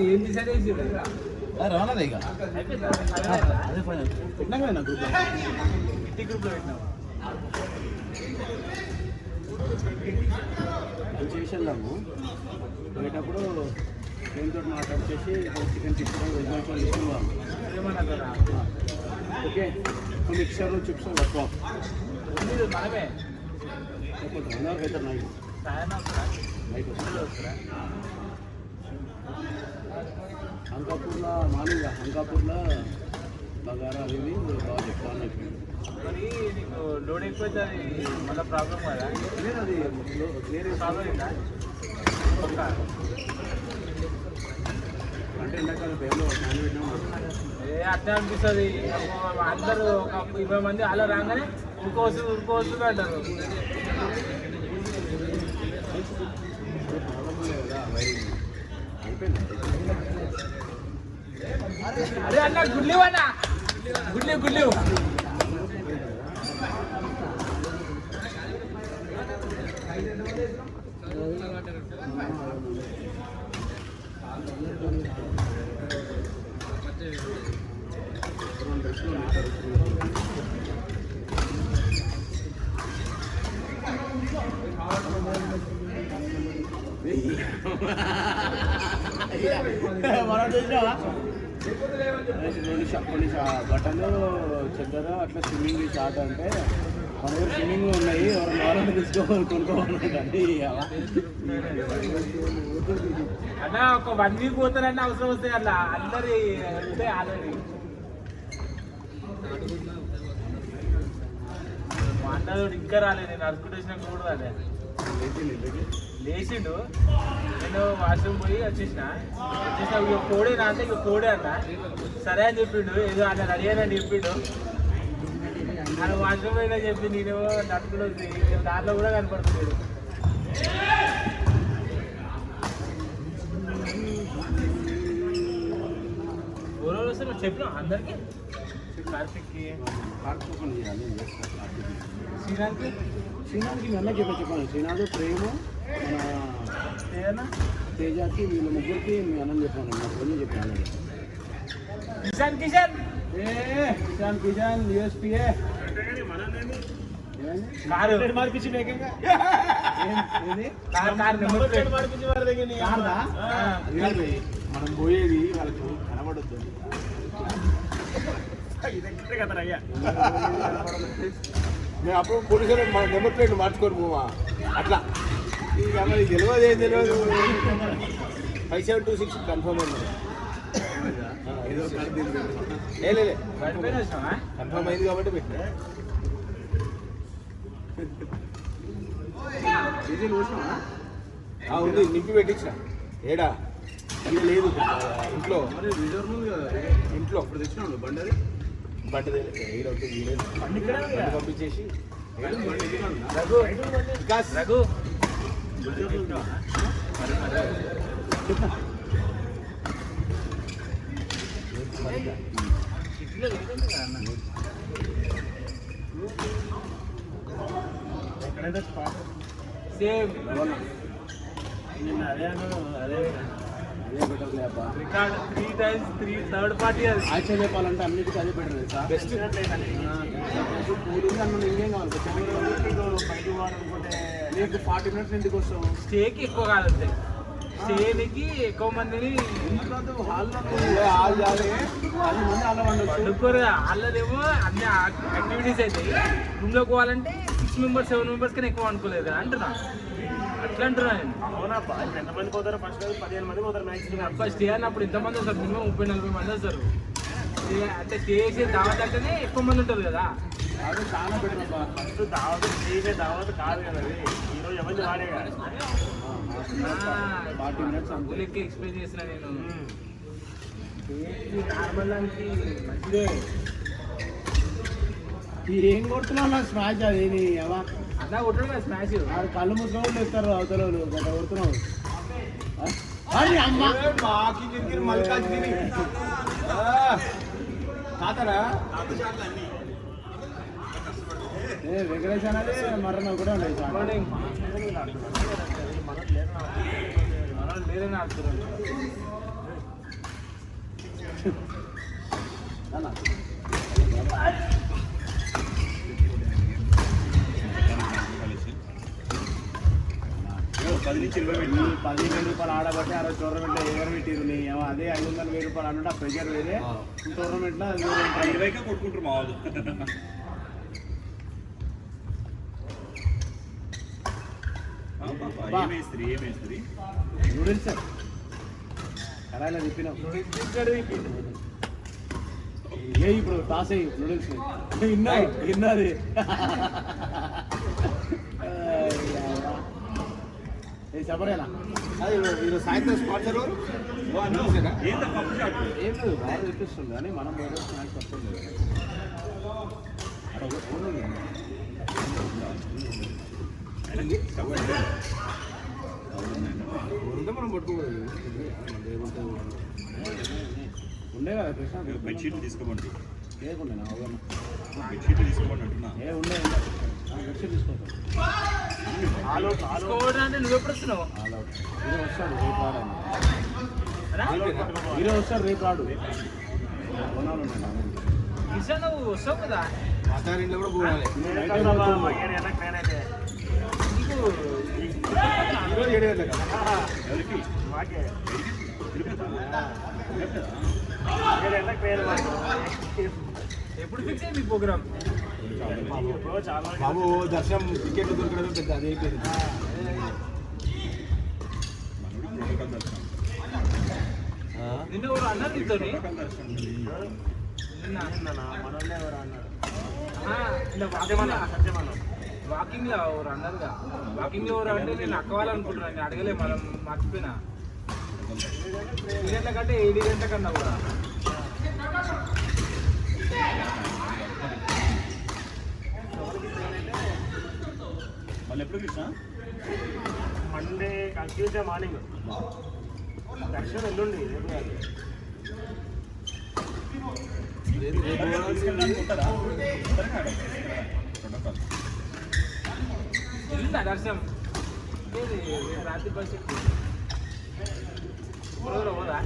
ఏం డిసైడ్ చేసి రానదే ఇక అదే ఫైనల్ పెట్టినా కదా గ్రూప్లో ఇంటి గ్రూప్లో పెట్టినావు మంచి విషయాలు పోయేటప్పుడు ఫ్రెండ్తో మాట్లాడిచేసి చికెన్ తీసుకుని వెజ్ తీసుకున్నాము ఓకే మిక్సర్లు చిప్స్ తక్కువ మనమే అవుతారు నైట్ నైట్ వస్తారా అంకాపూర్లో మామూలుగా అంకాపూర్లో బగారా అవి బాగా చెప్తాను అయిపోయింది మరి నీకు లోడ్ ఎక్కువైతే అది మళ్ళీ ప్రాబ్లం కదా లేదు అది వేరే ప్రాబ్లం ఏంటా అంటే ఎండాకాలం పేర్లో నాన్ పెట్టినా అట్లా అనిపిస్తుంది అందరూ ఒక 20 మంది అలా రాగానే ఉరుకోవచ్చు అంటారు అరే అన్న గుడ్లు అన్న గుడ్లు కొన్ని బట్టలు చెద్దర అట్లా స్విమ్మింగ్ షార్ట్ అంటే మన ఊరు స్విమ్మింగ్ ఉన్నాయి ఎవరైనా కొనుక్కోవాలి కానీ అన్న ఒక 1 వీక్ పోతారన్న అవసరం వస్తాయి అట్లా అందరి ఉంటాయి ఆల్రెడీ మా అన్నది ఇంకా రాలేదు నేను అడుగుంటూ వచ్చినాక కూడా రాలేదు లేచిండు నేను వాష్రూమ్ పోయి వచ్చేసిన ఇక కోడేనా అంటే ఇక కోడే అన్న సరే అని చెప్పిండు ఏదో అన్న రెడీ అని చెప్పిండు ఆయన వాష్రూమ్ అయినా చెప్పి నేను నడుపులో దాంట్లో కూడా కనపడుతుంది ఊరు వస్తే నువ్వు చెప్పినా అందరికి కార్తిక్కి శ్రీనాథ్కి మీ అన్నకి చెప్పాను శ్రీనాథ్ ప్రేమ మన తేజాకి వీళ్ళ ముగ్గురికి మీ అన్నం చెప్పాను నాకు కొన్ని చెప్పాను కిషాన్ కిషాన్ యూఎస్పీఏ మార్పించి మనం పోయేది వాళ్ళకి కనబడద్దు మేము అప్పుడు పోలీసులు నెంబర్ ప్లేట్ మార్చుకోరు పోవా అట్లా ఇక మరి తెలియదు ఏం తెలియదు 5726 కన్ఫర్మ్ అయింది ఏదో కన్ఫర్మ్ అయింది కాబట్టి పెట్టినా డీజిల్ పోసినా ఉంది, నింపి పెట్టించిన. ఏడా ఇది లేదు ఇంట్లో, మరి రిజర్వ్ ఉంది కదా ఇంట్లో. అప్పుడు తెచ్చినాడు బండి పంపించేసి రఘు సేమ్ అదే రికార్డ్ 3 times 3 థర్డ్ పార్టీ అది. యాక్చువల్ చెప్పాలంటే అన్నిటికీ అదే బెటర్ సార్. బెస్ట్ కూలింగ్ అన్న ఇంకేం కావాలి, నీకు 40 minutes ఇంటికి వస్తాం. స్టేకి ఎక్కువ కాదంటే స్టేకి ఎక్కువ మందిని అనుకోరు. వాళ్ళదేమో అన్ని యాక్టివిటీస్ అవుతాయి. రూమ్లోకి పోవాలంటే 6 members 7 members కన్నా ఎక్కువ అనుకోలేదు అంటున్నా. అట్లా అంటున్నా నేను. ఎంతమంది పోతారు? ఫస్ట్ 15 మంది పోతారు మ్యాక్సిమం. అబ్బా స్టే అన్నప్పుడు ఎంతమంది వస్తారు? మినిమం 30-40 మంది వస్తారు. అంటే స్టే చేసే దావత్ అంటేనే ఎక్కువ మంది ఉంటారు కదా. అది చాలా బెటర్. ఫస్ట్ దావత్ చేసే దావత్ కాదు కదా, ఈరోజు ఎవరిని వాడే కదా. 40 minutes అందులోకి ఎక్స్ప్లెయిన్ చేసిన నేను. నార్మల్ దానికి మంచిదే. ఏం కొడుతున్నావు నాకు స్మాష్? అదేమి ఎవా అలా కొట్టడం కదా స్మాష్. ఆడు కళ్ళు మూసుకొని వేస్తారు అవతల గత కొడుతున్నావు. తాతరా వెంకటేశ్ అనేది మరణ కూడా ఉండేది. లేదని ఆడుతున్నారు. ₹10,000 ఆడబట్టి ఆ రోజు టోర్నమెంట్లో ఎవరు పెట్టిరు? నీ అదే 500,000 రూపాయలు అన్నట్టు ఆ ప్రెజర్ వేరే. టోర్నమెంట్లో 20 కొట్టుకుంటారు మా వాళ్ళు. నూడిల్స్ కడాయిలో తిప్పినావు. ఏ ఇప్పుడు టాస్ అయ్యి నూడిల్స్ విన్నది. చెప్పరేనా అది మీరు సాయంత్రం స్పాన్సర్ ఏం లేదు బాగా తెప్పిస్తుంది కానీ మనం బయట స్నాక్స్ వస్తుంది. మనం పట్టుకోకూడదు. ఉండే కదా ప్రశాంత్ బెడ్షీట్లు తీసుకోమండి. లేకుండా బెడ్షీట్లు తీసుకోమండి అంటున్నా. ఏ ఉండే బెడ్షీట్ తీసుకోవాలి. అంటే నువ్వు ఎప్పుడు వస్తున్నావు? హీరో వస్తాడు రేపు రాడు. హీరో వస్తాడు రేపు రాడు. కొనాలు ఉన్నాయి నువ్వు వస్తావు కదా. అత్తారింట్లో కూడా పోవాలి. నీకు 7 గంటలకు ఎవరికి? ఎప్పుడు ఫిక్స్ అయ్యి మీ ప్రోగ్రామ్? బాబు దర్శనం టికెట్లు దొరకడం పెద్ద అదే పేరు. నిన్న ఎవరు అన్నారు నీతో? వాకింగ్ లో ఎవరు అన్నారుగా? వాకింగ్ లో ఎవరు అంటే నేను అక్కవాలనుకుంటున్నాను. నేను అడగలే, మనం మర్చిపోయినా. 7 గంటల కంటే 7 గంటల కన్నా కూడా వాళ్ళు ఎప్పుడు కృష్ణ? మండే ట్యూస్డే మార్నింగ్ దర్శనం ఎల్లుండి. దర్శనం రాత్రి బస్ పోదా?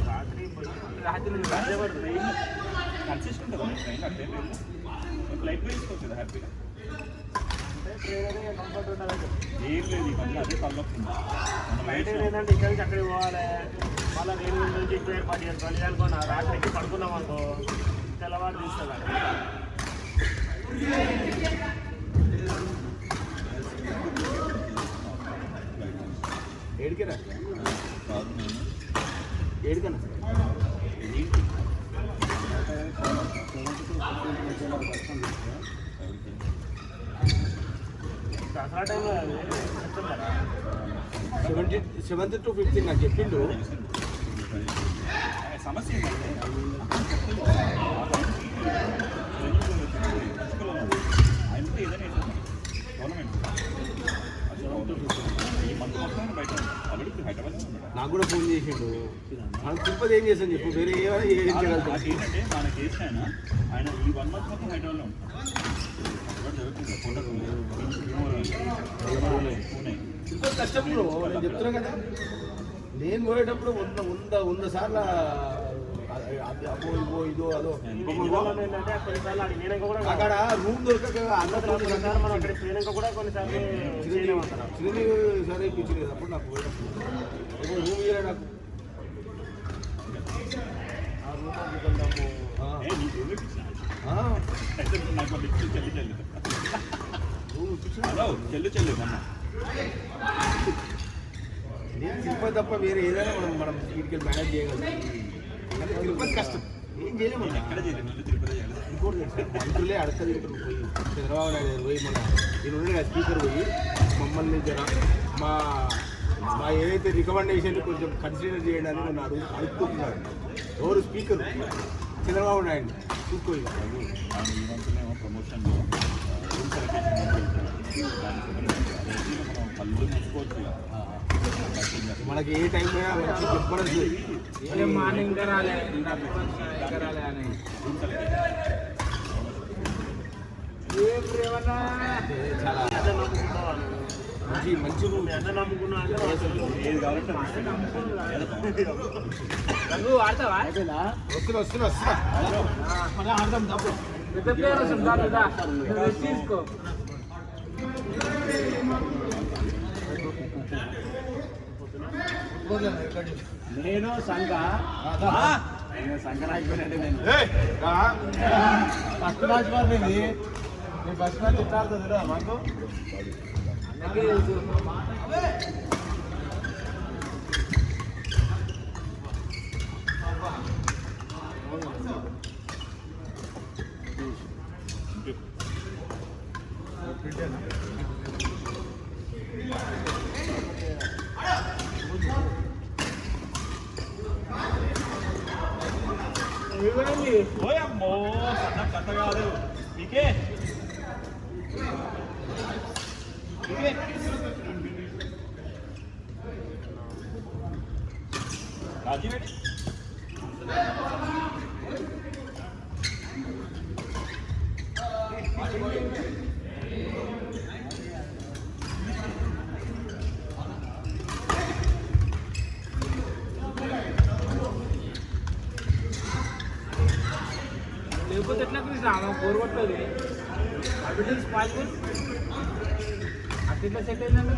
రాత్రి కన్సెషన్ ఉంటుందా ట్రైన్? అట్లే ఫ్లైట్ వేసుకోవచ్చు కదా హ్యాపీగా. ఏం లేదు ఇవన్నీ అదే తల్లొస్తుంది. బయట ఏంటంటే ఇక్కడ నుంచి అక్కడికి పోవాలి, మళ్ళీ నేను నుంచి ఇక్కడ ఏర్పాటు చేసుకోవాలి అనుకున్నా. రాత్రికి పడుకున్నాం అనుకో, తెల్లవారు తీసుకోవాలి. ఏడికి రా, ఏడికన్నా దసరా టైంలో సెప్టెంబర్ 7th to 15 నాకు చెప్పిండు. సమస్య ఏంటంటే ఆయనతో ఏదైనా గవర్నమెంట్ ఈ మంత్ మొత్తం బయట ఆల్రెడీ హైదరాబాద్ నాకు కూడా ఫోన్ చేసిండు. మనకు తిరుపతి ఏం చేస్తాను చెప్పు, వేరే ఏమైనా ఏం చేయగలుగుతాం. ఏంటంటే మన కేసు ఆయన ఈ 1 month మొత్తం హైదరాబాద్లో ఉంటాడు. తిరుపతి కష్టం బ్రో, నేను చెప్తున్నా కదా. నేను పోయేటప్పుడు 100 సార్లు అబ్బో ఇగో ఇదో అదో అక్కడ రూమ్ దొరకక అన్నది మనం అక్కడ పోయినాక కూడా కొన్నిసార్లు శ్రీనివాస్ సరే ఇప్పించలేదు. అప్పుడు నాకు పోయేటప్పుడు రూమ్ ఇయ్యలే నాకు. చెల్లు చెల్లు మొన్న నేను తిరుపతి తప్ప వేరే ఏదైనా మనం వీటికి మేనేజ్ చేయగలుగుతాం. తిరుపతి కష్టం, ఏం చేయలేము. ఎక్కడ చేయలేదు, తిరుపతి చేయలేదు. ఇంకోటి మంత్రులే అడగదు. పోయి చంద్రబాబు నాయుడు పోయి మన నేను ఉండే స్పీకర్ పోయి మమ్మల్ని మా ఏదైతే రికమెండేషన్ కొంచెం కన్సిడర్ చేయడానికి నన్ను అడుగుతున్నాడు. ఎవరు స్పీకర్? చంద్రబాబు నాయుడు చూసుకోవాలి. ఈ మంత్రులేమో ప్రమోషన్లో రూమ్ మనం కళ్ళు ముచ్చుకోవచ్చు. మనకి ఏ టైం అయినా మంచి చెప్పచ్చు. మార్నింగ్ ఇంకా రాలే అని చాలా మంచి నమ్ముకున్నా ఏది కావాలంటే ఆడతావా వస్తున్నా ఆడదాం తప్పు. పెద్ద ప్లేయర్ వస్తుంది తీసుకో. నేను సంఘ రాకపోయినట్టే నేను ఫస్ట్ మ్యాచ్ మరి నీ ఫస్ట్ మ్యాచ్ ఎట్లా ఆడుతుంది మాకు అందుకే తెలుసు. ఓయమ్మో సన్న కథ కాదు మీకే రాజీవేడి లేకపోతే ఎట్లా కృష్ణ బోర్ కొట్టలేదు. అబిటల్స్ పాల్గొని అట్లా సెట్ అయిందండి.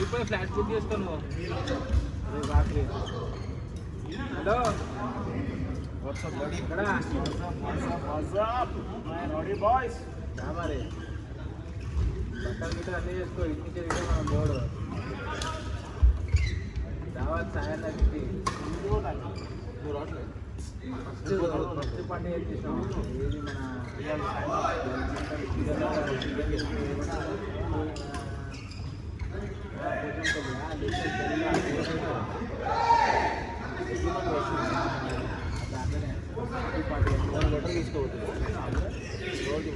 ఇప్పుడు ఫ్లాట్ బుక్ చేస్తాను రాత్రి. హలో ఇక్కడ బాయ్స్ మరి బట్టలు గిట్ట అన్నీ చేసుకో. ఇంటికి రిటర్న్ మనం బోర్డు దావత్ సాయం తగ్గింది. ఫస్ట్ పండుగ చేసినాం. ఏది మన లెటర్ తీసుకోవద్దు రోజు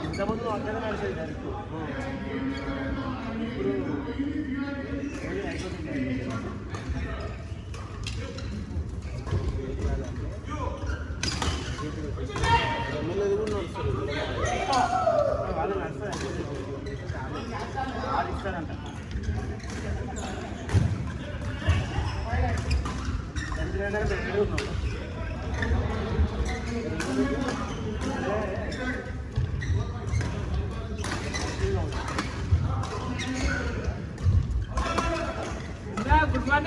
ఇంతకుముందు అక్కడే నడిచేది డైరెక్ట్. ఇప్పుడు ఎమ్మెల్యేది కూడా నడుస్తుంది. వాళ్ళు నడుస్తారు. వాళ్ళు ఇస్తారంట. దగ్గర ఉన్నాం. Good morning.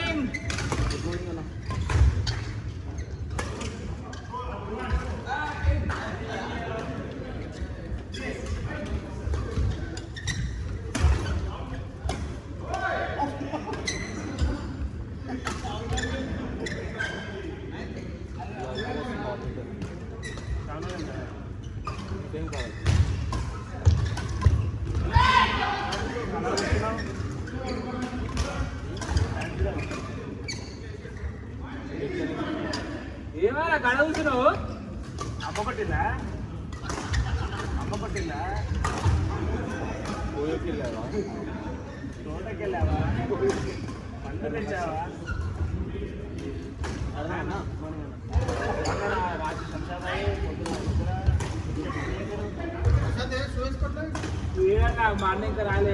గడ కూర్చున్నావు అమ్మ కొట్టిందా అమ్మ కొట్టిందా కోయకి వెళ్ళావా తోటకి వెళ్ళావా పండు తెచ్చావా రాత్రి సంసారాలు పొద్దున మార్నింగ్ రాలే